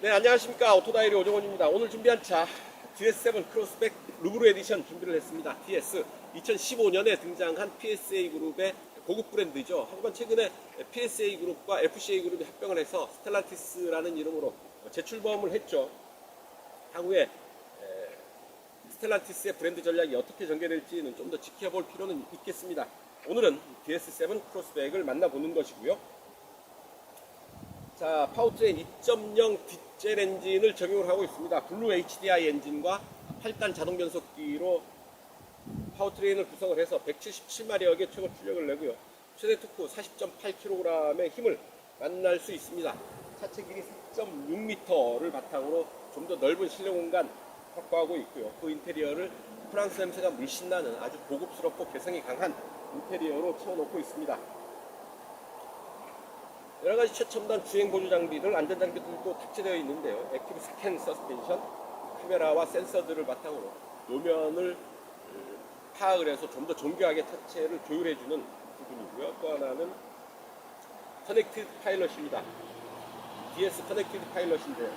네, 안녕하십니까. 오토다이리 오정원입니다. 오늘 준비한 차 DS7 크로스백 루브르 에디션 준비를 했습니다. DS 2015년에 등장한 PSA 그룹의 고급 브랜드죠. 하지만 최근에 PSA 그룹과 FCA 그룹이 합병을 해서 스텔란티스라는 이름으로 재출범을 했죠. 향후에 스텔란티스의 브랜드 전략이 어떻게 전개될지는 좀 더 지켜볼 필요는 있겠습니다. 오늘은 DS7 크로스백을 만나보는 것이고요. 자, 파워트레인 2.0 디젤 엔진을 적용을 하고 있습니다. 블루 HDI 엔진과 8단 자동 변속기로 파워트레인을 구성을 해서 177마력의 최고 출력을 내고요. 최대 토크 40.8kg의 힘을 만날 수 있습니다. 차체 길이 4.6m를 바탕으로 좀 더 넓은 실내 공간 확보하고 있고요. 그 인테리어를 프랑스 냄새가 물씬 나는 아주 고급스럽고 개성이 강한 인테리어로 채워놓고 있습니다. 여러가지 최첨단 주행 보조 장비들, 안전 장비들도 탑재되어 있는데요. 액티브 스캔 서스펜션, 카메라와 센서들을 바탕으로 노면을 파악을 해서 좀 더 정교하게 차체를 조율해주는 부분이고요. 또 하나는 커넥티드 파일럿입니다. DS 커넥티드 파일럿인데요.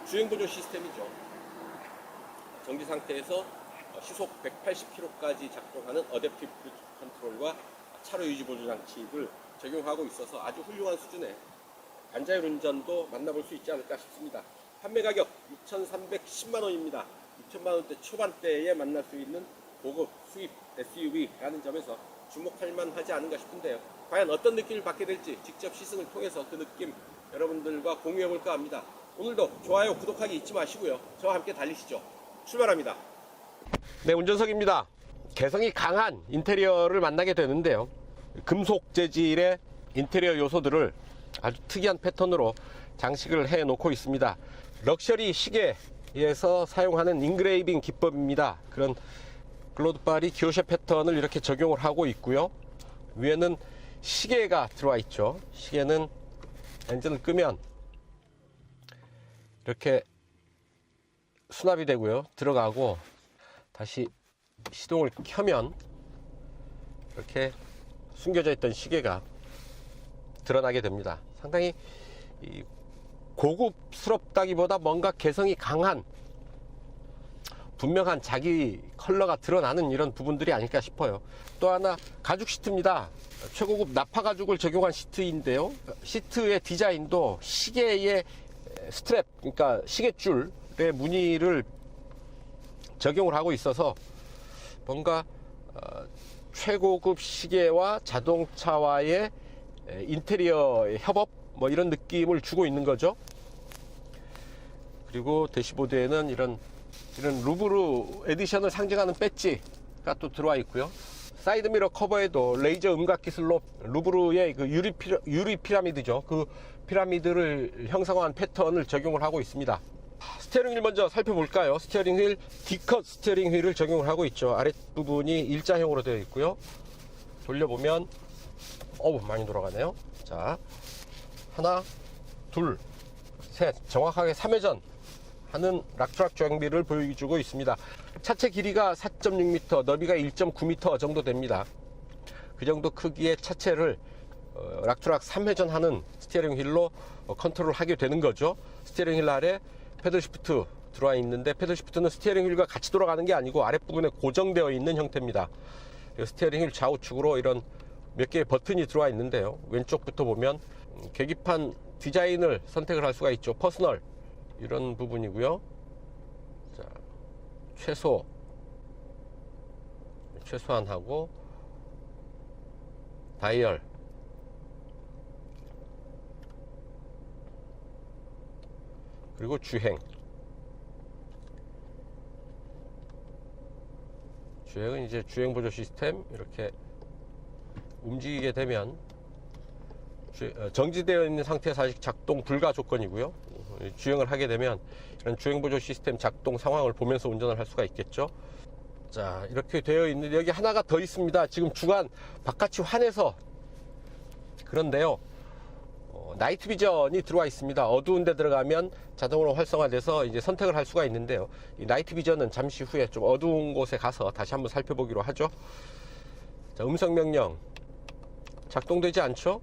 주행 보조 시스템이죠. 정지 상태에서 시속 180km까지 작동하는 어댑티브 크루즈 컨트롤과 차로 유지 보조 장치를 적용하고 있어서 아주 훌륭한 수준의 반자율 운전도 만나볼 수 있지 않을까 싶습니다. 판매 가격 6,310만 원입니다. 6천만 원대 초반대에 만날 수 있는 고급 수입 SUV라는 점에서 주목할 만하지 않은가 싶은데요. 과연 어떤 느낌을 받게 될지 직접 시승을 통해서 그 느낌 여러분들과 공유해 볼까 합니다. 오늘도 좋아요, 구독하기 잊지 마시고요. 저와 함께 달리시죠. 출발합니다. 네, 운전석입니다. 개성이 강한 인테리어를 만나게 되는데요. 금속 재질의 인테리어 요소들을 아주 특이한 패턴으로 장식을 해 놓고 있습니다. 럭셔리 시계에서 사용하는 인그레이빙 기법입니다. 그런 글로드바리 기호쉐 패턴을 이렇게 적용을 하고 있고요. 위에는 시계가 들어와 있죠. 시계는 엔진을 끄면 이렇게 수납이 되고요. 들어가고 다시 시동을 켜면 이렇게 숨겨져 있던 시계가 드러나게 됩니다. 상당히 고급스럽다기보다 뭔가 개성이 강한 분명한 자기 컬러가 드러나는 이런 부분들이 아닐까 싶어요. 또 하나 가죽 시트입니다. 최고급 나파 가죽을 적용한 시트인데요. 시트의 디자인도 시계의 스트랩, 그러니까 시계줄의 무늬를 적용을 하고 있어서 뭔가 최고급 시계와 자동차와의 인테리어의 협업 뭐 이런 느낌을 주고 있는 거죠. 그리고 대시보드에는 이런 루브르 에디션을 상징하는 배지가 또 들어와 있고요. 사이드미러 커버에도 레이저 음각 기술로 루브르의 그 유리 피라미드죠. 그 피라미드를 형상화한 패턴을 적용을 하고 있습니다. 스티어링 휠 먼저 살펴볼까요? 스티어링 휠, D컷 스티어링 휠을 적용을 하고 있죠. 아랫부분이 일자형으로 되어 있고요. 돌려보면 많이 돌아가네요. 자, 하나, 둘, 셋, 정확하게 3회전 하는 락트락 장비를 보여주고 있습니다. 차체 길이가 4.6m, 너비가 1.9m 정도 됩니다. 그 정도 크기의 차체를 락트락 3회전 하는 스티어링 휠로 컨트롤 하게 되는 거죠. 스티어링 휠 아래 패들 시프트 들어와 있는데, 패들 시프트는 스티어링 휠과 같이 돌아가는 게 아니고 아랫부분에 고정되어 있는 형태입니다. 스티어링 휠 좌우측으로 이런 몇 개의 버튼이 들어와 있는데요. 왼쪽부터 보면 계기판 디자인을 선택을 할 수가 있죠. 퍼스널 이런 부분이고요. 자, 최소한하고 다이얼, 그리고 주행은 이제 주행 보조 시스템, 이렇게 움직이게 되면 정지되어 있는 상태에서 아직 작동 불가 조건이고요. 주행을 하게 되면 이런 주행 보조 시스템 작동 상황을 보면서 운전을 할 수가 있겠죠. 자, 이렇게 되어 있는데 여기 하나가 더 있습니다. 지금 주간 바깥이 환해서 그런데요. 나이트 비전이 들어와 있습니다. 어두운 데 들어가면 자동으로 활성화돼서 이제 선택을 할 수가 있는데요. 이 나이트 비전은 잠시 후에 좀 어두운 곳에 가서 다시 한번 살펴보기로 하죠. 자, 음성 명령 작동되지 않죠?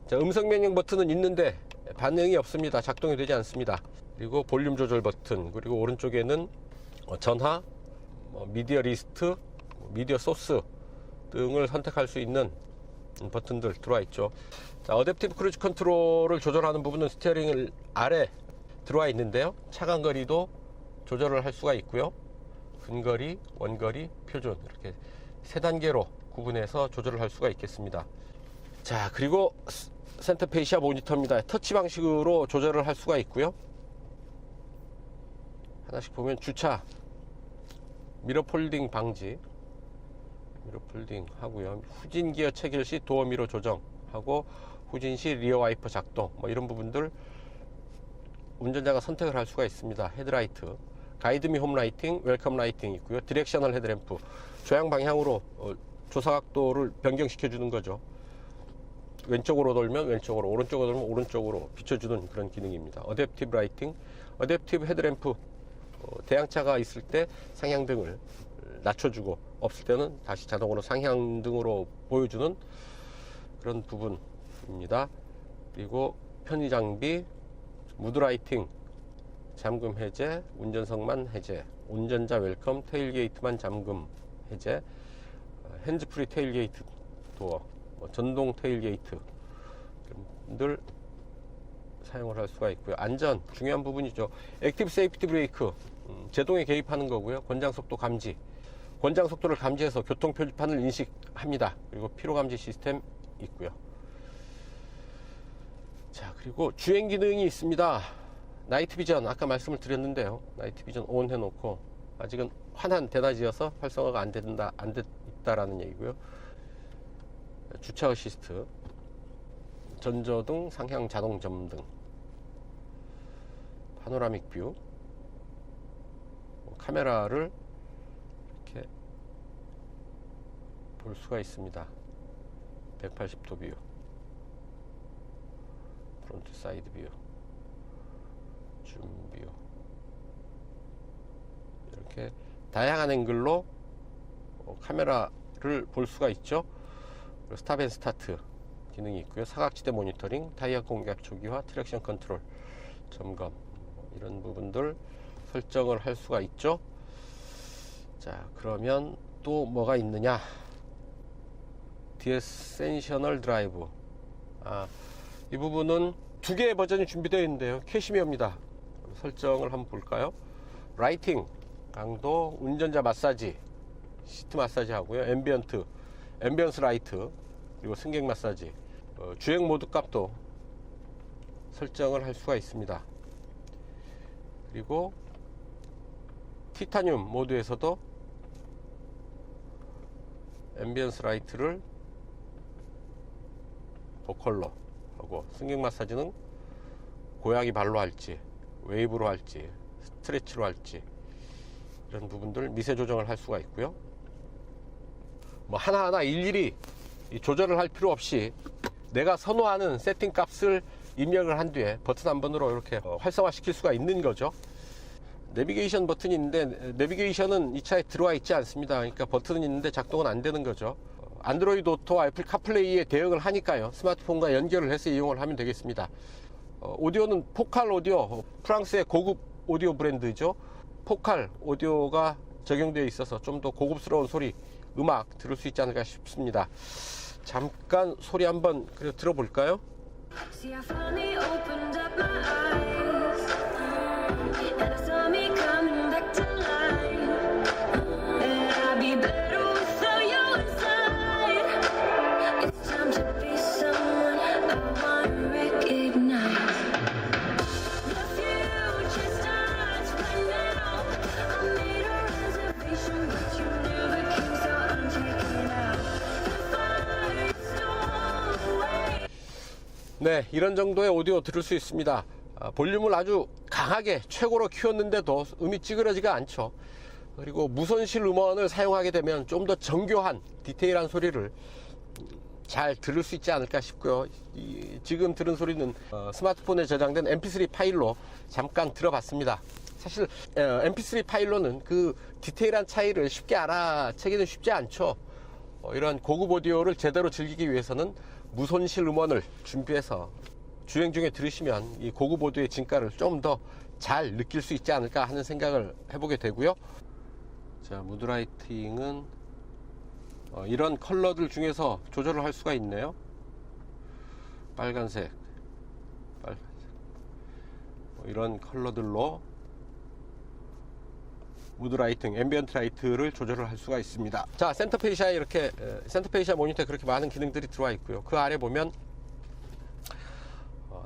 자, 음성 명령 버튼은 있는데 반응이 없습니다. 작동이 되지 않습니다. 그리고 볼륨 조절 버튼, 그리고 오른쪽에는 전화, 미디어 리스트, 미디어 소스 등을 선택할 수 있는 버튼들 들어와 있죠. 자, 어댑티브 크루즈 컨트롤을 조절하는 부분은 스티어링 아래 들어와 있는데요. 차간거리도 조절을 할 수가 있고요. 근거리, 원거리, 표준 이렇게 세 단계로 구분해서 조절을 할 수가 있겠습니다. 자, 그리고 센터 페이시아 모니터입니다. 터치 방식으로 조절을 할 수가 있고요. 하나씩 보면 주차, 미러 폴딩 방지, 미러 폴딩 하고요. 후진 기어 체결 시 도어 미러 조정하고 후진 시 리어 와이퍼 작동, 뭐 이런 부분들 운전자가 선택을 할 수가 있습니다. 헤드라이트, 가이드 미 홈 라이팅, 웰컴 라이팅 있고요. 디렉셔널 헤드램프, 조향 방향으로 조사각도를 변경시켜 주는 거죠. 왼쪽으로 돌면 왼쪽으로, 오른쪽으로 돌면 오른쪽으로 비춰주는 그런 기능입니다. 어댑티브 라이팅, 어댑티브 헤드램프, 대양차가 있을 때 상향등을 낮춰주고 없을 때는 다시 자동으로 상향등으로 보여주는 그런 부분입니다. 그리고 편의장비, 무드라이팅, 잠금 해제, 운전석만 해제, 운전자 웰컴, 테일게이트만 잠금 해제, 핸즈프리 테일게이트 도어, 전동 테일게이트 들 사용을 할 수가 있고요. 안전 중요한 부분이죠. 액티브 세이프티 브레이크, 제동에 개입하는 거고요. 권장속도 감지, 권장속도를 감지해서 교통표지판을 인식합니다. 그리고 피로감지 시스템 있고요. 자, 그리고 주행 기능이 있습니다. 나이트 비전 아까 말씀을 드렸는데요. 나이트 비전 온 해놓고 아직은 환한 대낮이어서 활성화가 안 됐다라는 얘기고요. 주차 어시스트, 전조등, 상향 자동 점등, 파노라믹 뷰, 카메라를 이렇게 볼 수가 있습니다. 180도 뷰, 프론트 사이드 뷰, 줌 뷰, 이렇게 다양한 앵글로 카메라를 볼 수가 있죠. 스탑 앤 스타트 기능이 있고요. 사각지대 모니터링, 타이어 공기압 초기화, 트랙션 컨트롤 점검, 이런 부분들 설정을 할 수가 있죠. 자, 그러면 또 뭐가 있느냐? 디에센셔널 드라이브, 이 부분은 두 개의 버전이 준비되어 있는데요. 캐시미어입니다. 설정을 한번 볼까요? 라이팅 강도, 운전자 마사지, 시트 마사지 하고요. 앰비언스 라이트, 그리고 승객 마사지, 주행 모드 값도 설정을 할 수가 있습니다. 그리고 티타늄 모드에서도 앰비언스 라이트를 보컬로 하고, 승객 마사지는 고양이 발로 할지 웨이브로 할지 스트레치로 할지 이런 부분들 미세 조정을 할 수가 있고요. 뭐 하나하나 일일이 조절을 할 필요 없이 내가 선호하는 세팅 값을 입력을 한 뒤에 버튼 한 번으로 이렇게 활성화 시킬 수가 있는 거죠. 내비게이션 버튼이 있는데 내비게이션은 이 차에 들어와 있지 않습니다. 그러니까 버튼은 있는데 작동은 안 되는 거죠. 안드로이드 오토와 애플 카플레이에 대응을 하니까요, 스마트폰과 연결을 해서 이용을 하면 되겠습니다. 오디오는 포칼 오디오, 프랑스의 고급 오디오 브랜드죠. 포칼 오디오가 적용되어 있어서 좀 더 고급스러운 소리, 음악 들을 수 있지 않을까 싶습니다. 잠깐 소리 한번 들어볼까요? 네, 이런 정도의 오디오 들을 수 있습니다. 볼륨을 아주 강하게 최고로 키웠는데도 음이 찌그러지가 않죠. 그리고 무손실 음원을 사용하게 되면 좀 더 정교한 디테일한 소리를 잘 들을 수 있지 않을까 싶고요. 지금 들은 소리는 스마트폰에 저장된 mp3 파일로 잠깐 들어봤습니다. 사실 mp3 파일로는 그 디테일한 차이를 쉽게 알아채기는 쉽지 않죠. 이런 고급 오디오를 제대로 즐기기 위해서는 무손실 음원을 준비해서 주행 중에 들으시면 이 고급보드의 진가를 좀 더 잘 느낄 수 있지 않을까 하는 생각을 해보게 되고요. 자, 무드라이팅은 이런 컬러들 중에서 조절을 할 수가 있네요. 빨간색 이런 컬러들로 무드라이팅, 앰비언트 라이트를 조절을 할 수가 있습니다. 자, 센터페이시아에 이렇게 센터페이시아 모니터에 그렇게 많은 기능들이 들어와 있고요. 그 아래 보면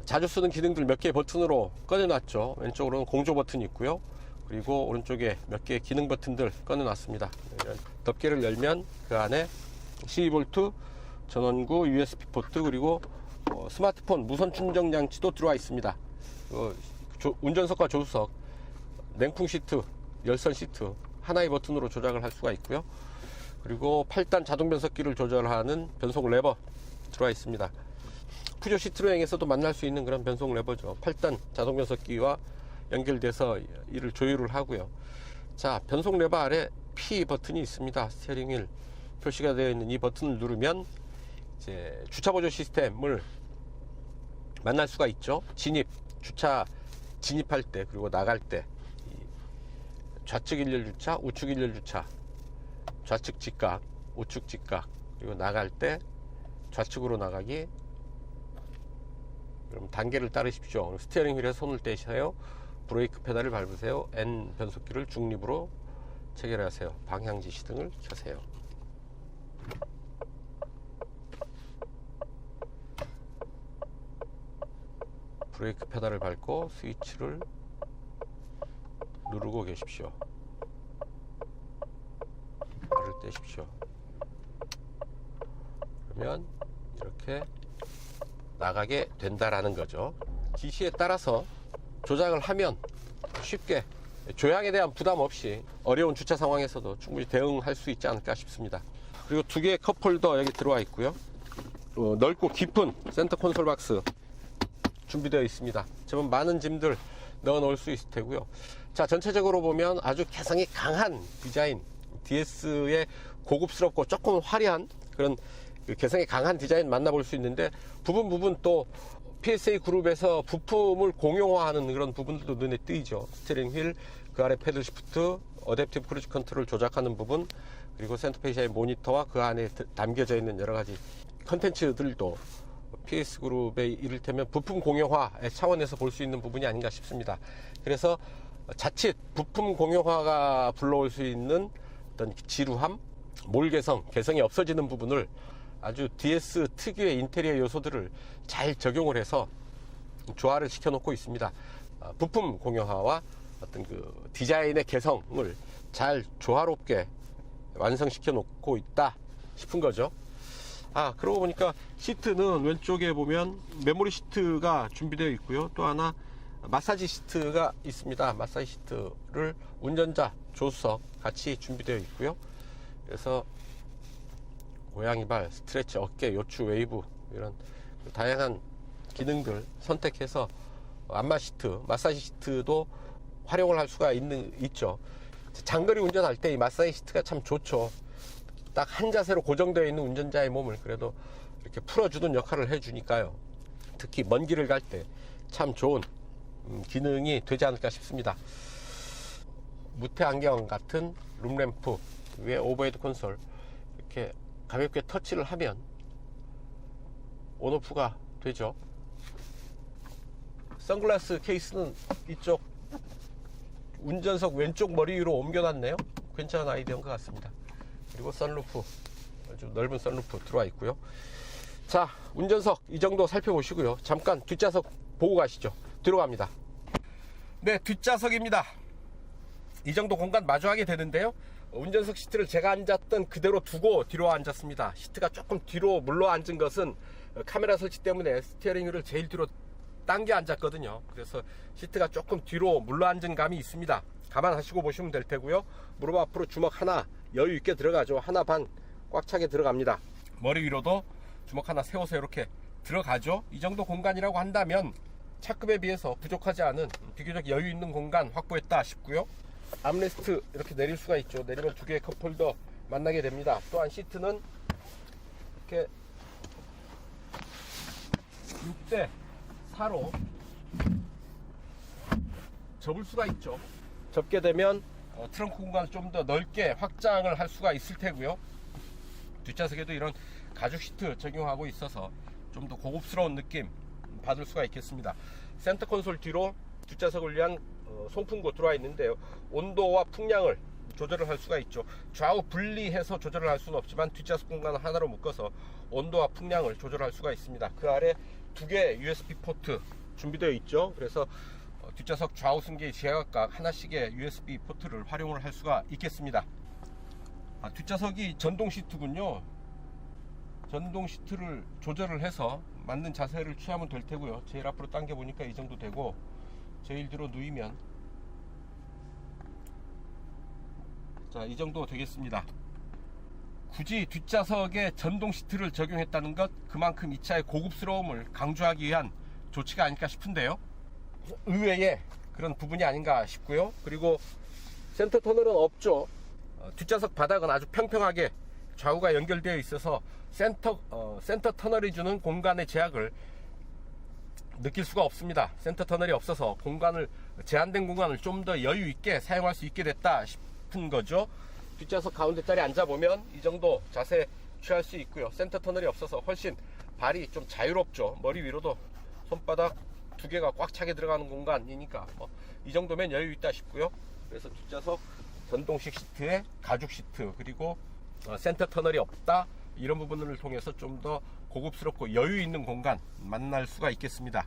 자주 쓰는 기능들 몇 개의 버튼으로 꺼내놨죠. 왼쪽으로는 공조 버튼이 있고요. 그리고 오른쪽에 몇 개의 기능 버튼들 꺼내놨습니다. 덮개를 열면 그 안에 12V 전원구, USB 포트, 그리고 스마트폰 무선 충전 장치도 들어와 있습니다. 운전석과 조수석, 냉풍 시트, 열선 시트 하나의 버튼으로 조작을 할 수가 있고요. 그리고 8단 자동 변속기를 조절하는 변속 레버 들어와 있습니다. 푸조 시트로행에서도 만날 수 있는 그런 변속 레버죠. 8단 자동 변속기와 연결돼서 이를 조율을 하고요. 자, 변속 레버 아래 P 버튼이 있습니다. 스티어링 휠 표시가 되어 있는 이 버튼을 누르면 이제 주차 보조 시스템을 만날 수가 있죠. 주차 진입할 때, 그리고 나갈 때 좌측 일렬 주차, 우측 일렬 주차, 좌측 직각, 우측 직각, 그리고 나갈 때 좌측으로 나가기. 그럼 단계를 따르십시오. 스티어링 휠에 손을 떼세요. 브레이크 페달을 밟으세요. N 변속기를 중립으로 체결하세요. 방향 지시등을 켜세요. 브레이크 페달을 밟고 스위치를 누르고 계십시오. 발을 떼십시오. 그러면 이렇게 나가게 된다라는 거죠. 지시에 따라서 조작을 하면 쉽게 조향에 대한 부담 없이 어려운 주차 상황에서도 충분히 대응할 수 있지 않을까 싶습니다. 그리고 두 개의 컵홀더 여기 들어와 있고요. 넓고 깊은 센터 콘솔 박스 준비되어 있습니다. 제법 많은 짐들 넣어 놓을 수 있을 테고요. 자, 전체적으로 보면 아주 개성이 강한 디자인, DS의 고급스럽고 조금 화려한 그런 개성이 강한 디자인 만나볼 수 있는데, 부분 또 PSA 그룹에서 부품을 공용화하는 그런 부분들도 눈에 띄죠. 스티어링 휠, 그 아래 패들 시프트, 어댑티브 크루즈 컨트롤을 조작하는 부분, 그리고 센터페이시아의 모니터와 그 안에 담겨져 있는 여러 가지 컨텐츠들도 PS 그룹의 이를테면 부품 공용화의 차원에서 볼 수 있는 부분이 아닌가 싶습니다. 그래서 자칫 부품 공용화가 불러올 수 있는 어떤 지루함, 개성이 없어지는 부분을 아주 DS 특유의 인테리어 요소들을 잘 적용을 해서 조화를 시켜놓고 있습니다. 부품 공용화와 어떤 그 디자인의 개성을 잘 조화롭게 완성시켜 놓고 있다 싶은 거죠. 그러고 보니까 시트는 왼쪽에 보면 메모리 시트가 준비되어 있고요. 또 하나 마사지 시트가 있습니다. 마사지 시트를 운전자, 조수석 같이 준비되어 있고요. 그래서 고양이발, 스트레치, 어깨, 요추, 웨이브 이런 다양한 기능들 선택해서 안마 시트, 마사지 시트도 활용을 할 수가 있죠. 장거리 운전할 때 이 마사지 시트가 참 좋죠. 딱 한 자세로 고정되어 있는 운전자의 몸을 그래도 이렇게 풀어주는 역할을 해주니까요. 특히 먼 길을 갈 때 참 좋은 기능이 되지 않을까 싶습니다. 무태 안경 같은 룸램프 위에 오버헤드 콘솔 이렇게 가볍게 터치를 하면 온오프가 되죠. 선글라스 케이스는 이쪽 운전석 왼쪽 머리 위로 옮겨놨네요. 괜찮은 아이디어인 것 같습니다. 그리고 선루프, 아주 넓은 선루프 들어와 있고요. 자, 운전석 이 정도 살펴보시고요. 잠깐 뒷좌석 보고 가시죠. 들어갑니다. 네, 뒷좌석입니다. 이 정도 공간 마주하게 되는데요. 운전석 시트를 제가 앉았던 그대로 두고 뒤로 앉았습니다. 시트가 조금 뒤로 물러 앉은 것은 카메라 설치 때문에 스티어링 휠을 제일 뒤로 당겨 앉았거든요. 그래서 시트가 조금 뒤로 물러 앉은 감이 있습니다. 감안하시고 보시면 될 테고요. 무릎 앞으로 주먹 하나 여유 있게 들어가죠. 하나 반 꽉 차게 들어갑니다. 머리 위로도 주먹 하나 세워서 이렇게 들어가죠. 이 정도 공간이라고 한다면 차급에 비해서 부족하지 않은 비교적 여유 있는 공간 확보했다 싶고요. 암레스트 이렇게 내릴 수가 있죠. 내리면 두 개의 컵홀더 만나게 됩니다. 또한 시트는 이렇게 6대 4로 접을 수가 있죠. 접게 되면 트렁크 공간을 좀 더 넓게 확장을 할 수가 있을 테고요. 뒷좌석에도 이런 가죽 시트 적용하고 있어서 좀 더 고급스러운 느낌 받을 수가 있겠습니다. 센터 콘솔 뒤로 뒷좌석을 위한 송풍구 들어와 있는데요. 온도와 풍량을 조절을 할 수가 있죠. 좌우 분리해서 조절을 할 수는 없지만 뒷좌석 공간을 하나로 묶어서 온도와 풍량을 조절할 수가 있습니다. 그 아래 두 개의 USB 포트 준비되어 있죠. 그래서 뒷좌석 좌우 승객 제각각 하나씩의 USB 포트를 활용을 할 수가 있겠습니다. 뒷좌석이 전동 시트군요. 전동 시트를 조절을 해서 맞는 자세를 취하면 될 테고요. 제일 앞으로 당겨 보니까 이 정도 되고, 제일 뒤로 누이면 자, 이 정도 되겠습니다. 굳이 뒷좌석에 전동 시트를 적용했다는 것, 그만큼 이 차의 고급스러움을 강조하기 위한 조치가 아닐까 싶은데요. 의외의 그런 부분이 아닌가 싶고요. 그리고 센터 터널은 없죠. 뒷좌석 바닥은 아주 평평하게 좌우가 연결되어 있어서 센터 터널이 주는 공간의 제약을 느낄 수가 없습니다. 센터 터널이 없어서 제한된 공간을 좀 더 여유 있게 사용할 수 있게 됐다 싶은 거죠. 뒷좌석 가운데 자리에 앉아보면 이 정도 자세 취할 수 있고요. 센터 터널이 없어서 훨씬 발이 좀 자유롭죠. 머리 위로도 손바닥 두 개가 꽉 차게 들어가는 공간이니까 이 정도면 여유 있다 싶고요. 그래서 뒷좌석 전동식 시트에 가죽 시트, 그리고 센터 터널이 없다, 이런 부분을 통해서 좀 더 고급스럽고 여유 있는 공간 만날 수가 있겠습니다.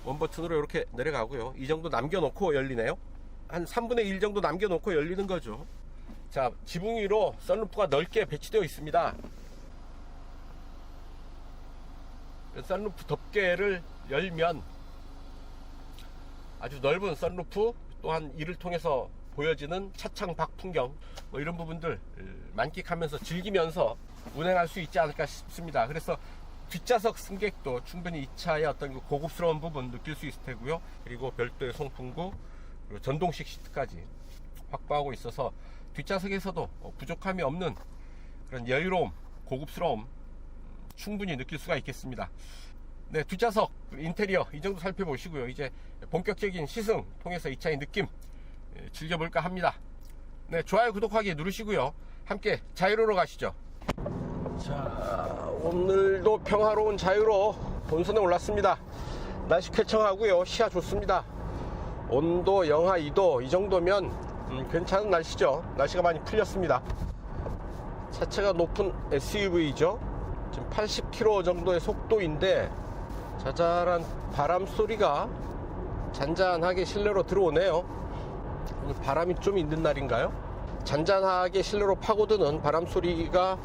원 버튼으로 이렇게 내려가고요. 이 정도 남겨놓고 열리네요. 한 3분의 1 정도 남겨놓고 열리는 거죠. 자, 지붕 위로 썬루프가 넓게 배치되어 있습니다. 썬루프 덮개를 열면 아주 넓은 썬루프, 또한 이를 통해서 보여지는 차창 밖 풍경, 이런 부분들 만끽하면서 즐기면서 운행할 수 있지 않을까 싶습니다. 그래서 뒷좌석 승객도 충분히 이 차의 어떤 고급스러운 부분 느낄 수 있을 테고요. 그리고 별도의 송풍구, 그리고 전동식 시트까지 확보하고 있어서 뒷좌석에서도 부족함이 없는 그런 여유로움, 고급스러움 충분히 느낄 수가 있겠습니다. 네, 뒷좌석 인테리어 이 정도 살펴보시고요. 이제 본격적인 시승 통해서 이 차의 느낌 즐겨볼까 합니다. 네, 좋아요, 구독하기 누르시고요. 함께 자유로로 가시죠. 자, 오늘도 평화로운 자유로 본선에 올랐습니다. 날씨 쾌청하고요. 시야 좋습니다. 온도 영하 2도 이 정도면 괜찮은 날씨죠. 날씨가 많이 풀렸습니다. 차체가 높은 SUV죠. 지금 80km 정도의 속도인데 자잘한 바람 소리가 잔잔하게 실내로 들어오네요. 오늘 바람이 좀 있는 날인가요? 잔잔하게 실내로 파고드는 바람 소리가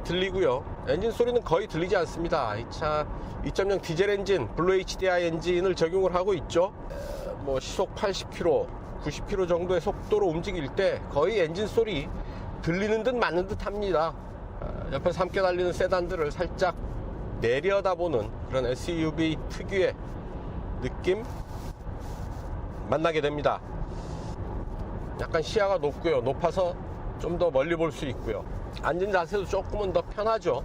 들리고요. 엔진 소리는 거의 들리지 않습니다. 이 차 2.0 디젤 엔진, 블루 HDI 엔진을 적용을 하고 있죠. 시속 80km, 90km 정도의 속도로 움직일 때 거의 엔진 소리 들리는 듯 마는 듯 합니다. 옆에서 함께 달리는 세단들을 살짝 내려다보는 그런 SUV 특유의 느낌 만나게 됩니다. 약간 시야가 높고요. 높아서 좀 더 멀리 볼 수 있고요. 앉은 자세도 조금은 더 편하죠.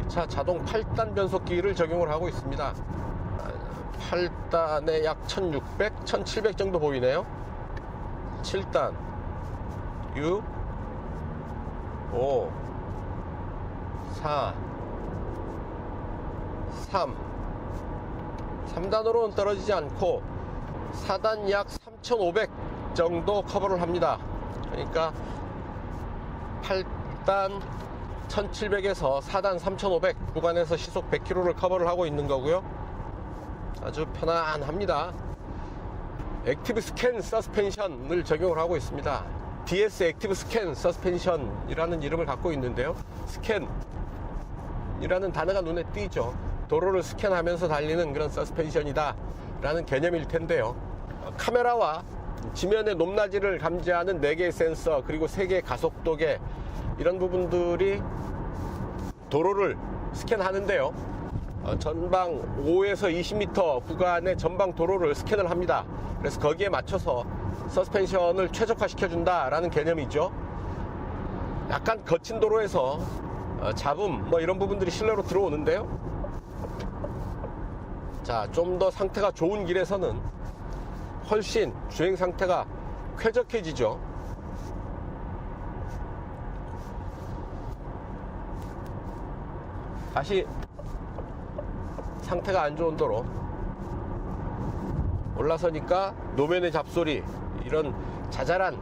이 차 자동 8단 변속기를 적용을 하고 있습니다. 8단에 약 1600, 1700 정도 보이네요. 7단 6, 5, 4, 3단으로는 떨어지지 않고 4단 약 3500 정도 커버를 합니다. 그러니까 8단 1700에서 4단 3500 구간에서 시속 100km를 커버를 하고 있는 거고요. 아주 편안합니다. 액티브 스캔 서스펜션을 적용을 하고 있습니다. DS 액티브 스캔 서스펜션이라는 이름을 갖고 있는데요. 스캔이라는 단어가 눈에 띄죠. 도로를 스캔하면서 달리는 그런 서스펜션이다 라는 개념일 텐데요. 카메라와 지면의 높낮이를 감지하는 4개의 센서, 그리고 3개의 가속도계, 이런 부분들이 도로를 스캔하는데요. 전방 5에서 20m 구간의 전방 도로를 스캔을 합니다. 그래서 거기에 맞춰서 서스펜션을 최적화시켜준다 라는 개념이죠. 약간 거친 도로에서 잡음 이런 부분들이 실내로 들어오는데요. 자, 좀 더 상태가 좋은 길에서는 훨씬 주행 상태가 쾌적해지죠. 다시 상태가 안 좋은 도로 올라서니까 노면의 잡소리, 이런 자잘한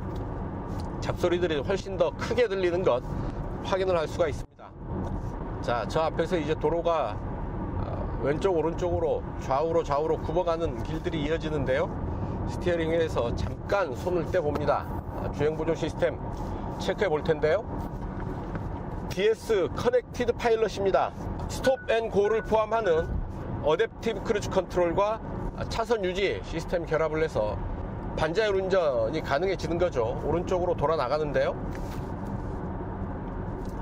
잡소리들이 훨씬 더 크게 들리는 것 확인을 할 수가 있습니다. 자, 저 앞에서 이제 도로가 왼쪽 오른쪽으로 좌우로 굽어가는 길들이 이어지는데요. 스티어링 휠에서 잠깐 손을 떼봅니다. 주행보조 시스템 체크해 볼 텐데요. DS 커넥티드 파일럿입니다. 스톱 앤 고를 포함하는 어댑티브 크루즈 컨트롤과 차선 유지 시스템 결합을 해서 반자율 운전이 가능해지는 거죠. 오른쪽으로 돌아 나가는데요.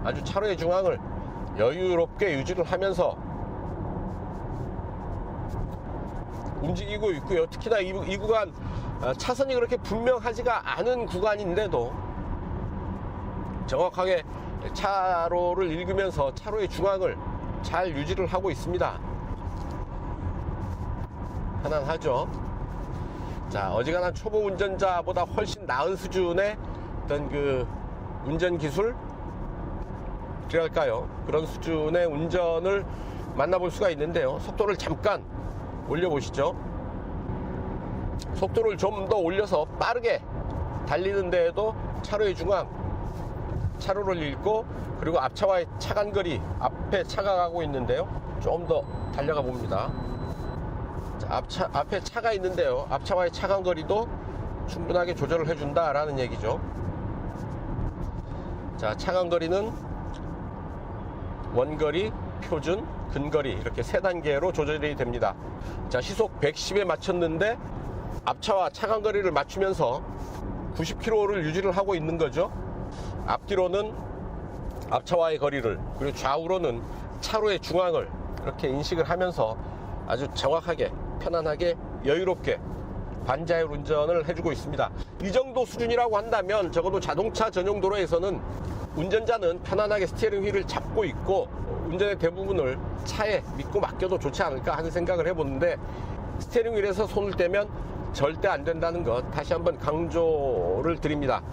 아주 차로의 중앙을 여유롭게 유지를 하면서 움직이고 있고요. 특히나 이 구간 차선이 그렇게 분명하지가 않은 구간인데도 정확하게 차로를 읽으면서 차로의 중앙을 잘 유지를 하고 있습니다. 편안하죠. 자, 어지간한 초보 운전자보다 훨씬 나은 수준의 어떤 그 운전 기술, 그럴까요? 그런 수준의 운전을 만나볼 수가 있는데요. 속도를 잠깐 올려보시죠. 속도를 좀 더 올려서 빠르게 달리는 데에도 차로의 중앙, 차로를 읽고, 그리고 앞차와의 차간거리, 앞에 차가 가고 있는데요. 좀 더 달려가 봅니다. 자, 앞에 차가 있는데요. 앞차와의 차간거리도 충분하게 조절을 해준다라는 얘기죠. 자, 차간거리는 원거리, 표준, 근거리 이렇게 세 단계로 조절이 됩니다. 자, 시속 110에 맞췄는데 앞차와 차간거리를 맞추면서 90km를 유지를 하고 있는 거죠. 앞뒤로는 앞차와의 거리를, 그리고 좌우로는 차로의 중앙을 이렇게 인식을 하면서 아주 정확하게, 편안하게, 여유롭게 반자율 운전을 해주고 있습니다. 이 정도 수준이라고 한다면 적어도 자동차 전용 도로에서는 운전자는 편안하게 스티어링 휠을 잡고 있고 운전의 대부분을 차에 믿고 맡겨도 좋지 않을까 하는 생각을 해보는데, 스티어링 휠에서 손을 떼면 절대 안 된다는 것 다시 한번 강조를 드립니다.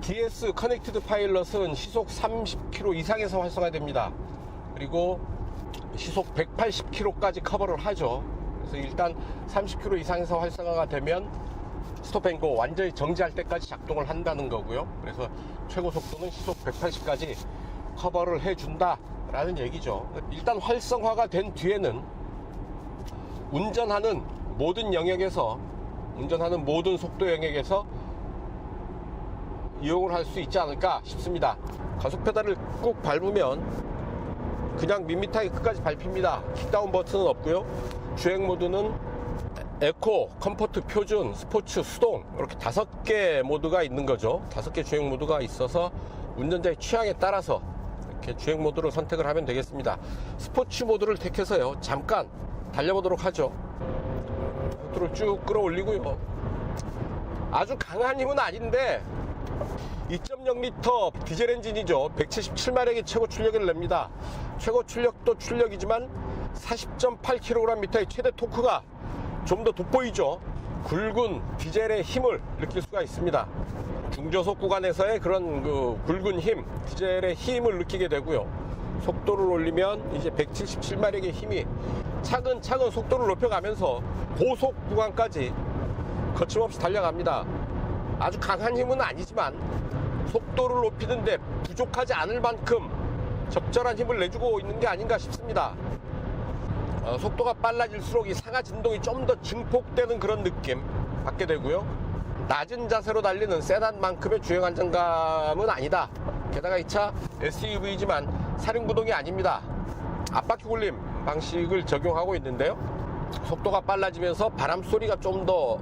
DS 커넥티드 파일럿은 시속 30km 이상에서 활성화됩니다. 그리고 시속 180km까지 커버를 하죠. 그래서 일단 30km 이상에서 활성화가 되면 스톱앤고 완전히 정지할 때까지 작동을 한다는 거고요. 그래서 최고 속도는 시속 180까지 커버를 해준다 라는 얘기죠. 일단 활성화가 된 뒤에는 운전하는 모든 영역에서, 운전하는 모든 속도 영역에서 이용을 할 수 있지 않을까 싶습니다. 가속 페달을 꾹 밟으면 그냥 밋밋하게 끝까지 밟힙니다. 킥다운 버튼은 없고요. 주행 모드는 에코, 컴포트, 표준, 스포츠, 수동 이렇게 5개 모드가 있는 거죠. 5개 주행 모드가 있어서 운전자의 취향에 따라서 이렇게 주행 모드를 선택을 하면 되겠습니다. 스포츠 모드를 택해서요, 잠깐 달려보도록 하죠. 속도를 쭉 끌어올리고요. 아주 강한 힘은 아닌데 2.0L 디젤 엔진이죠. 177마력의 최고 출력을 냅니다. 최고 출력도 출력이지만 40.8kgm의 최대 토크가 좀 더 돋보이죠. 굵은 디젤의 힘을 느낄 수가 있습니다. 중저속 구간에서의 그런 그 굵은 힘, 디젤의 힘을 느끼게 되고요. 속도를 올리면 이제 177마력의 힘이 차근차근 속도를 높여가면서 고속 구간까지 거침없이 달려갑니다. 아주 강한 힘은 아니지만 속도를 높이는데 부족하지 않을 만큼 적절한 힘을 내주고 있는 게 아닌가 싶습니다. 속도가 빨라질수록 이 상하 진동이 좀 더 증폭되는 그런 느낌 받게 되고요. 낮은 자세로 달리는 세단만큼의 주행 안정감은 아니다. 게다가 이 차 SUV이지만 사륜구동이 아닙니다. 앞바퀴 굴림 방식을 적용하고 있는데요. 속도가 빨라지면서 바람 소리가 좀 더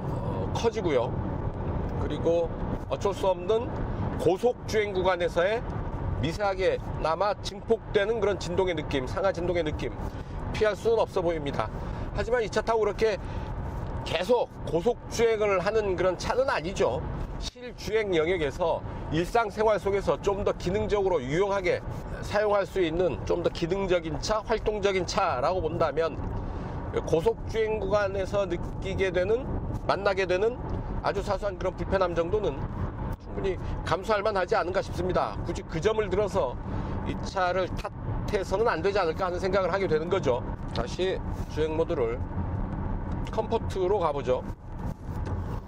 커지고요. 그리고 어쩔 수 없는 고속 주행 구간에서의 미세하게 나마 증폭되는 그런 진동의 느낌, 상하 진동의 느낌 피할 수는 없어 보입니다. 하지만 이 차 타고 그렇게 계속 고속 주행을 하는 그런 차는 아니죠. 실주행 영역에서 일상생활 속에서 좀 더 기능적으로 유용하게 사용할 수 있는 좀 더 기능적인 차, 활동적인 차라고 본다면 고속주행 구간에서 느끼게 되는, 만나게 되는 아주 사소한 그런 불편함 정도는 충분히 감수할 만하지 않은가 싶습니다. 굳이 그 점을 들어서 이 차를 탓해서는 안 되지 않을까 하는 생각을 하게 되는 거죠. 다시 주행 모드를 컴포트로 가보죠.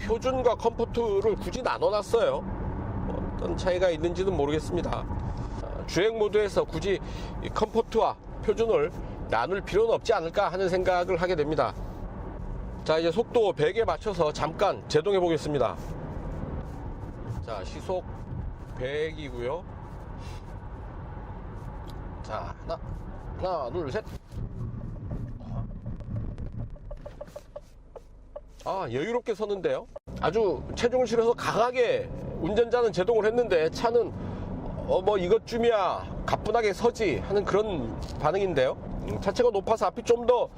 표준과 컴포트를 굳이 나눠놨어요. 어떤 차이가 있는지는 모르겠습니다. 주행 모드에서 굳이 이 컴포트와 표준을 나눌 필요는 없지 않을까 하는 생각을 하게 됩니다. 자, 이제 속도 100에 맞춰서 잠깐 제동해 보겠습니다. 자, 시속 100이고요. 자, 하나, 둘, 셋. 아, 여유롭게 서는데요. 아주 체중을 실어서 강하게 운전자는 제동을 했는데 차는 뭐 이것쯤이야 가뿐하게 서지 하는 그런 반응인데요. 자체가 높아서 앞이 좀 더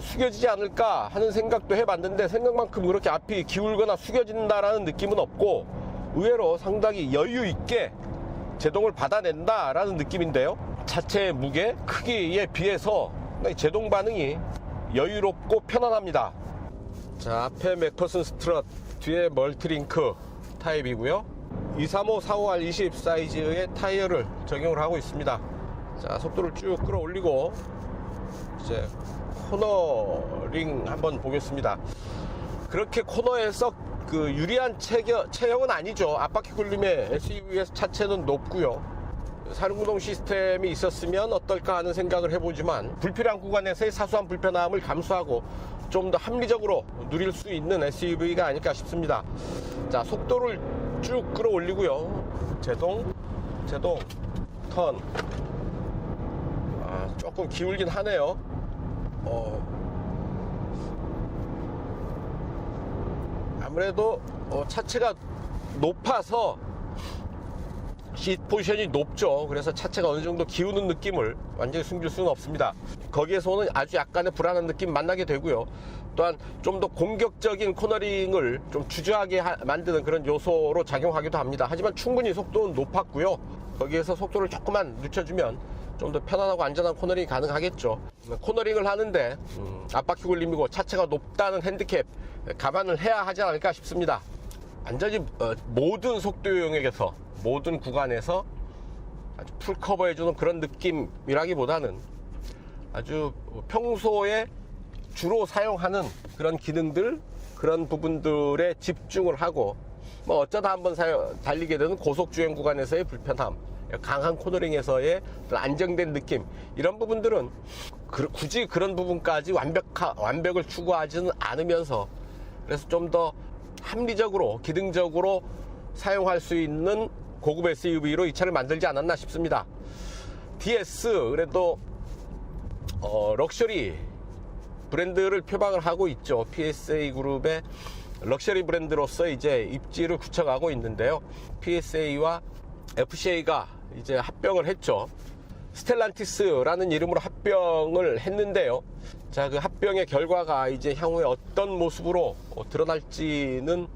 숙여지지 않을까 하는 생각도 해봤는데 생각만큼 그렇게 앞이 기울거나 숙여진다라는 느낌은 없고 의외로 상당히 여유 있게 제동을 받아낸다라는 느낌인데요. 자체의 무게, 크기에 비해서 제동 반응이 여유롭고 편안합니다. 자, 앞에 맥퍼슨 스트럿, 뒤에 멀티링크 타입이고요. 235, 45R20 사이즈의 타이어를 적용을 하고 있습니다. 자, 속도를 쭉 끌어올리고 이제 코너링 한번 보겠습니다. 그렇게 코너에 썩 그 유리한 체형은 아니죠. 앞바퀴 굴림의 SUV에서 차체는 높고요. 사륜구동 시스템이 있었으면 어떨까 하는 생각을 해보지만 불필요한 구간에서의 사소한 불편함을 감수하고 좀 더 합리적으로 누릴 수 있는 SUV가 아닐까 싶습니다. 자, 속도를 쭉 끌어올리고요. 제동, 턴. 아, 조금 기울긴 하네요. 아무래도 차체가 높아서 시트 포지션이 높죠. 그래서 차체가 어느 정도 기우는 느낌을 완전히 숨길 수는 없습니다. 거기에서 오는 아주 약간의 불안한 느낌 만나게 되고요. 또한 좀 더 공격적인 코너링을 좀 주저하게 만드는 그런 요소로 작용하기도 합니다. 하지만 충분히 속도는 높았고요. 거기에서 속도를 조금만 늦춰주면 좀 더 편안하고 안전한 코너링이 가능하겠죠. 코너링을 하는데 앞바퀴 굴림이고 차체가 높다는 핸디캡 감안을 해야 하지 않을까 싶습니다. 완전히 모든 속도 영역에서 모든 구간에서 아주 풀 커버해주는 그런 느낌이라기보다는 아주 평소에 주로 사용하는 그런 기능들, 그런 부분들에 집중을 하고 뭐 어쩌다 한번 달리게 되는 고속주행 구간에서의 불편함, 강한 코너링에서의 안정된 느낌, 이런 부분들은 굳이 그런 부분까지 완벽을 추구하지는 않으면서 그래서 좀 더 합리적으로 기능적으로 사용할 수 있는 고급 SUV로 이 차를 만들지 않았나 싶습니다. DS 그래도 럭셔리 브랜드를 표방을 하고 있죠. PSA 그룹의 럭셔리 브랜드로서 이제 입지를 굳혀가고 있는데요. PSA와 FCA가 이제 합병을 했죠. 스텔란티스라는 이름으로 합병을 했는데요. 자, 그 합병의 결과가 이제 향후에 어떤 모습으로 드러날지는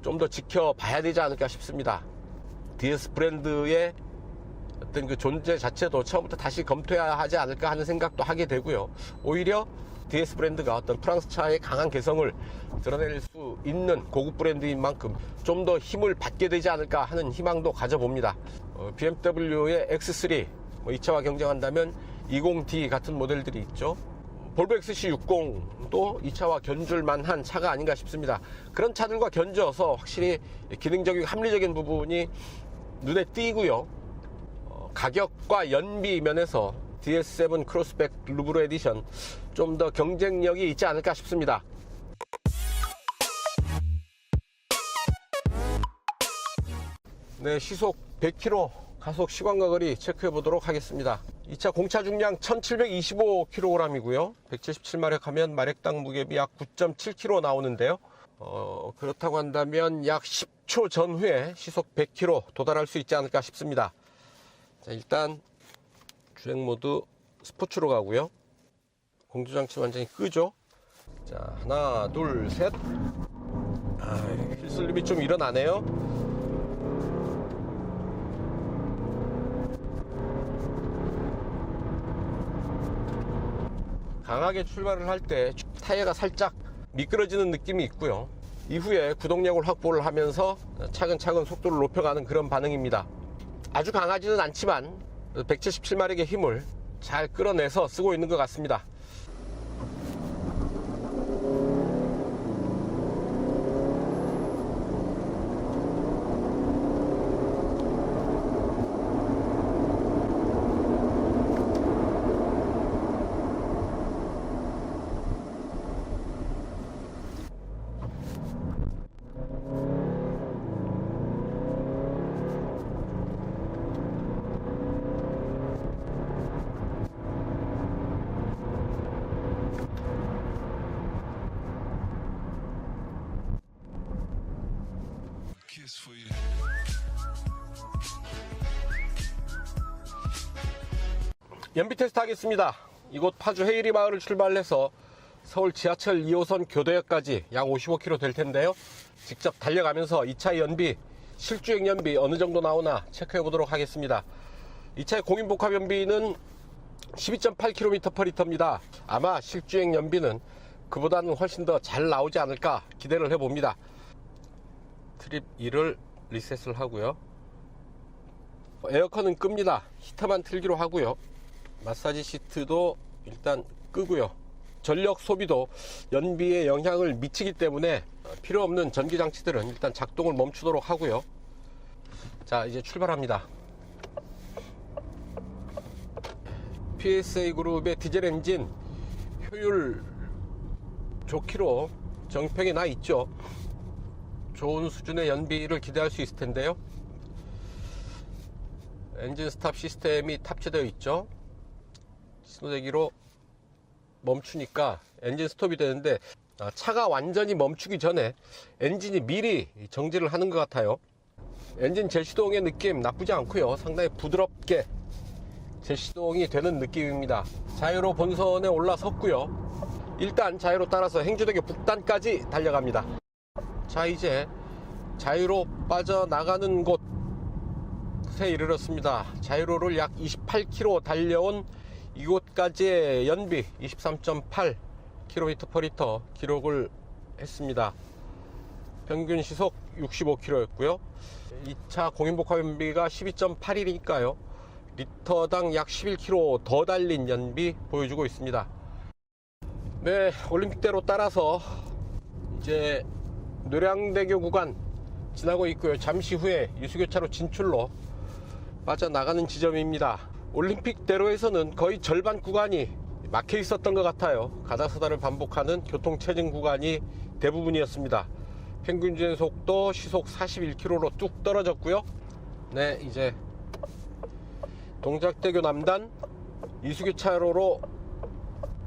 좀 더 지켜봐야 되지 않을까 싶습니다. DS 브랜드의 어떤 그 존재 자체도 처음부터 다시 검토해야 하지 않을까 하는 생각도 하게 되고요. 오히려 DS 브랜드가 어떤 프랑스 차의 강한 개성을 드러낼 수 있는 고급 브랜드인 만큼 좀 더 힘을 받게 되지 않을까 하는 희망도 가져봅니다. BMW의 X3, 이 차와 경쟁한다면 20D 같은 모델들이 있죠. 볼보 XC60도 이 차와 견줄 만한 차가 아닌가 싶습니다. 그런 차들과 견져서 확실히 기능적이고 합리적인 부분이 눈에 띄고요. 가격과 연비 면에서 DS7 크로스백 루브르 에디션 좀 더 경쟁력이 있지 않을까 싶습니다. 네, 시속 100km 가속 시간과 거리 체크해 보도록 하겠습니다. 이 차 공차 중량 1725kg이고요. 177마력 하면 마력당 무게비 약 9.7kg 나오는데요. 그렇다고 한다면 약 10초 전후에 시속 100km 도달할 수 있지 않을까 싶습니다. 자, 일단 주행 모드 스포츠로 가고요. 공조장치 완전히 끄죠. 자, 하나, 둘, 셋. 힐슬립이 좀 일어나네요. 강하게 출발을 할 때 타이어가 살짝 미끄러지는 느낌이 있고요. 이후에 구동력을 확보를 하면서 차근차근 속도를 높여가는 그런 반응입니다. 아주 강하지는 않지만 177마력의 힘을 잘 끌어내서 쓰고 있는 것 같습니다. 연비 테스트 하겠습니다. 이곳 파주 헤이리 마을을 출발해서 서울 지하철 2호선 교대역까지 약 55km 될 텐데요. 직접 달려가면서 이 차의 연비, 실주행 연비 어느 정도 나오나 체크해 보도록 하겠습니다. 이 차의 공인복합 연비는 12.8km/L입니다. 아마 실주행 연비는 그보다는 훨씬 더 잘 나오지 않을까 기대를 해봅니다. 트립 2를 리셋을 하고요. 에어컨은 끕니다. 히터만 틀기로 하고요. 마사지 시트도 일단 끄고요. 전력 소비도 연비에 영향을 미치기 때문에 필요 없는 전기 장치들은 일단 작동을 멈추도록 하고요. 자, 이제 출발합니다. PSA 그룹의 디젤 엔진 효율 좋기로 정평에 나 있죠. 좋은 수준의 연비를 기대할 수 있을 텐데요. 엔진 스탑 시스템이 탑재되어 있죠. 신호대기로 멈추니까 엔진 스톱이 되는데 차가 완전히 멈추기 전에 엔진이 미리 정지를 하는 것 같아요. 엔진 재시동의 느낌 나쁘지 않고요. 상당히 부드럽게 재시동이 되는 느낌입니다. 자유로 본선에 올라섰고요. 일단 자유로 따라서 행주대교 북단까지 달려갑니다. 자, 이제 자유로 빠져나가는 곳에 이르렀습니다. 자유로를 약 28km 달려온 이곳까지의 연비 23.8km/L 기록을 했습니다. 평균 시속 65km였고요. 2차 공인복합 연비가 12.8이니까요. 리터당 약 11km 더 달린 연비 보여주고 있습니다. 네, 올림픽대로 따라서 이제 노량대교 구간 지나고 있고요. 잠시 후에 유수교차로 진출로 빠져나가는 지점입니다. 올림픽대로에서는 거의 절반 구간이 막혀 있었던 것 같아요. 가다서다를 반복하는 교통체증 구간이 대부분이었습니다. 평균 주행 속도 시속 41km로 뚝 떨어졌고요. 네, 이제 동작대교 남단 이수교차로로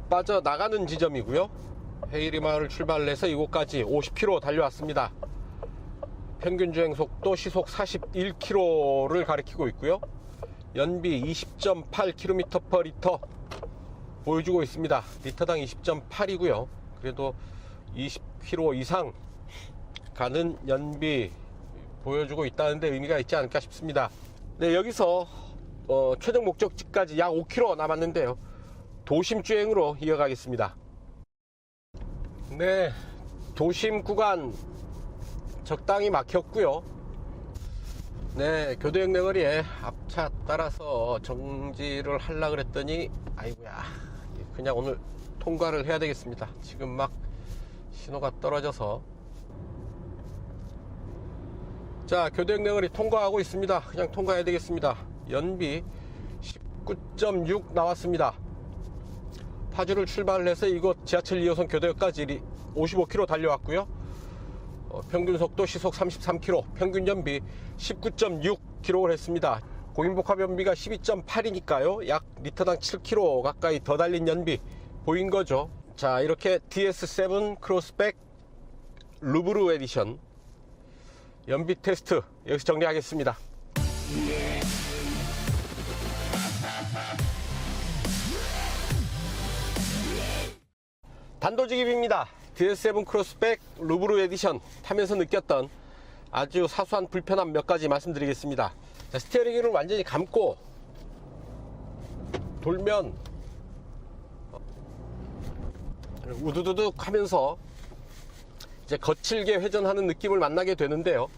빠져나가는 지점이고요. 헤이리 마을을 출발해서 이곳까지 50km 달려왔습니다. 평균 주행 속도 시속 41km를 가리키고 있고요. 연비 20.8km/L 보여주고 있습니다. 리터당 20.8이고요. 그래도 20km 이상 가는 연비 보여주고 있다는데 의미가 있지 않을까 싶습니다. 네, 여기서 최종 목적지까지 약 5km 남았는데요. 도심 주행으로 이어가겠습니다. 네, 도심 구간 적당히 막혔고요. 네, 교대역 내거리에 앞차 따라서 정지를 하려고 그랬더니 아이고야, 그냥 오늘 통과를 해야 되겠습니다. 지금 막 신호가 떨어져서. 자, 교대역 내거리 통과하고 있습니다. 그냥 통과해야 되겠습니다. 연비 19.6 나왔습니다. 파주를 출발을 해서 이곳 지하철 2호선 교대역까지 55km 달려왔고요. 평균 속도 시속 33km, 평균 연비 19.6 기록을 했습니다. 공인복합 연비가 12.8이니까요. 약 리터당 7km 가까이 더 달린 연비 보인 거죠. 자, 이렇게 DS7 크로스백 루브르 에디션 연비 테스트 여기서 정리하겠습니다. 단도직입입니다. DS7 크로스백 루브르 에디션 타면서 느꼈던 아주 사소한 불편함 몇 가지 말씀드리겠습니다. 자, 스티어링 휠을 완전히 감고 돌면 우두두둑 하면서 이제 거칠게 회전하는 느낌을 만나게 되는데요.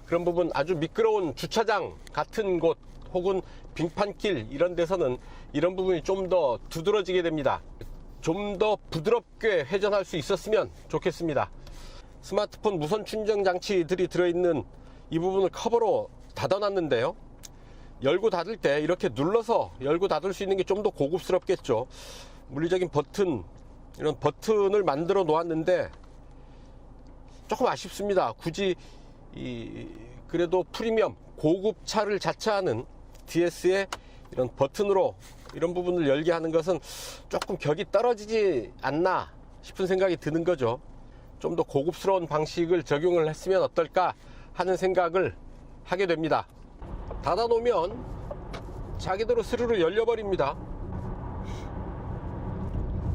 그런 부분, 아주 미끄러운 주차장 같은 곳 혹은 빙판길 이런 데서는 이런 부분이 좀 더 두드러지게 됩니다. 좀 더 부드럽게 회전할 수 있었으면 좋겠습니다. 스마트폰 무선 충전 장치들이 들어있는 이 부분을 커버로 닫아놨는데요. 열고 닫을 때 이렇게 눌러서 열고 닫을 수 있는 게 좀 더 고급스럽겠죠. 물리적인 버튼, 이런 버튼을 만들어 놓았는데 조금 아쉽습니다. 굳이 그래도 프리미엄 고급 차를 자처하는 DS의 이런 버튼으로 이런 부분을 열게 하는 것은 조금 격이 떨어지지 않나 싶은 생각이 드는 거죠. 좀 더 고급스러운 방식을 적용을 했으면 어떨까 하는 생각을 하게 됩니다. 닫아 놓으면 자기대로 스르르 열려버립니다.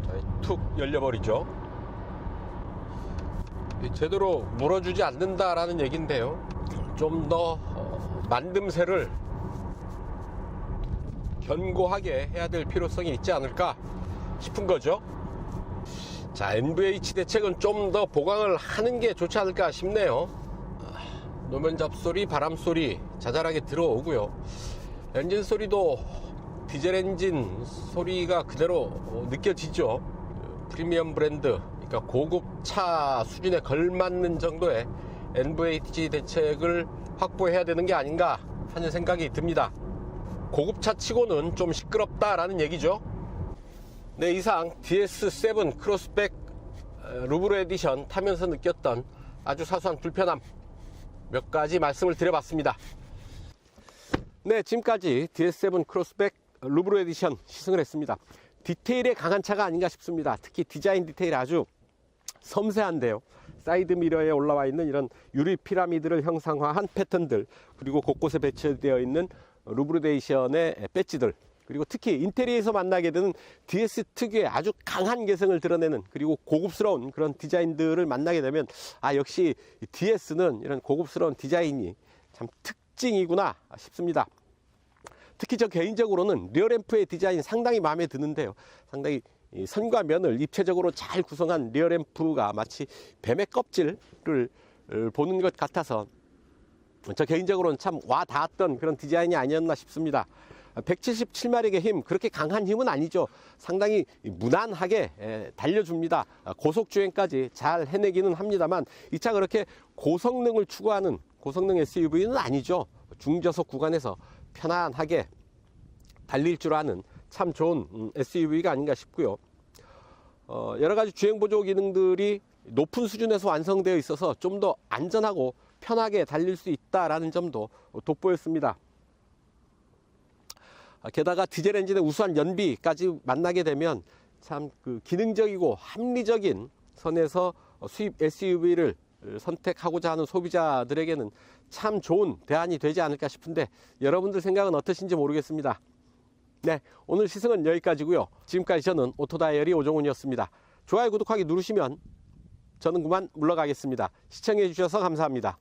자, 툭 열려버리죠. 제대로 물어주지 않는다라는 얘기인데요. 좀 더 만듦새를 견고하게 해야 될 필요성이 있지 않을까 싶은 거죠. 자, NVH 대책은 좀 더 보강을 하는 게 좋지 않을까 싶네요. 노면 잡소리, 바람 소리 자잘하게 들어오고요. 엔진 소리도 디젤 엔진 소리가 그대로 느껴지죠. 프리미엄 브랜드, 그러니까 고급 차 수준에 걸맞는 정도의 NVH 대책을 확보해야 되는 게 아닌가 하는 생각이 듭니다. 고급차 치고는 좀 시끄럽다라는 얘기죠. 네, 이상 DS7 크로스백 루브르 에디션 타면서 느꼈던 아주 사소한 불편함 몇 가지 말씀을 드려봤습니다. 네, 지금까지 DS7 크로스백 루브르 에디션 시승을 했습니다. 디테일에 강한 차가 아닌가 싶습니다. 특히 디자인 디테일 아주 섬세한데요. 사이드 미러에 올라와 있는 이런 유리 피라미드를 형상화한 패턴들, 그리고 곳곳에 배치되어 있는 루브르 에디션의 배지들, 그리고 특히 인테리어에서 만나게 되는 DS 특유의 아주 강한 개성을 드러내는, 그리고 고급스러운 그런 디자인들을 만나게 되면 역시 DS는 이런 고급스러운 디자인이 참 특징이구나 싶습니다. 특히 저 개인적으로는 리어램프의 디자인 상당히 마음에 드는데요. 상당히 이 선과 면을 입체적으로 잘 구성한 리어램프가 마치 뱀의 껍질을 보는 것 같아서 저 개인적으로는 참 와 닿았던 그런 디자인이 아니었나 싶습니다. 177마력의 힘, 그렇게 강한 힘은 아니죠. 상당히 무난하게 달려줍니다. 고속주행까지 잘 해내기는 합니다만 이 차 그렇게 고성능을 추구하는 고성능 SUV는 아니죠. 중저속 구간에서 편안하게 달릴 줄 아는 참 좋은 SUV가 아닌가 싶고요. 여러 가지 주행 보조 기능들이 높은 수준에서 완성되어 있어서 좀 더 안전하고 편하게 달릴 수 있다라는 점도 돋보였습니다. 게다가 디젤 엔진의 우수한 연비까지 만나게 되면 참 그 기능적이고 합리적인 선에서 수입 SUV를 선택하고자 하는 소비자들에게는 참 좋은 대안이 되지 않을까 싶은데 여러분들 생각은 어떠신지 모르겠습니다. 네, 오늘 시승은 여기까지고요. 지금까지 저는 오토다이어리 오종훈이었습니다. 좋아요, 구독하기 누르시면 저는 그만 물러가겠습니다. 시청해 주셔서 감사합니다.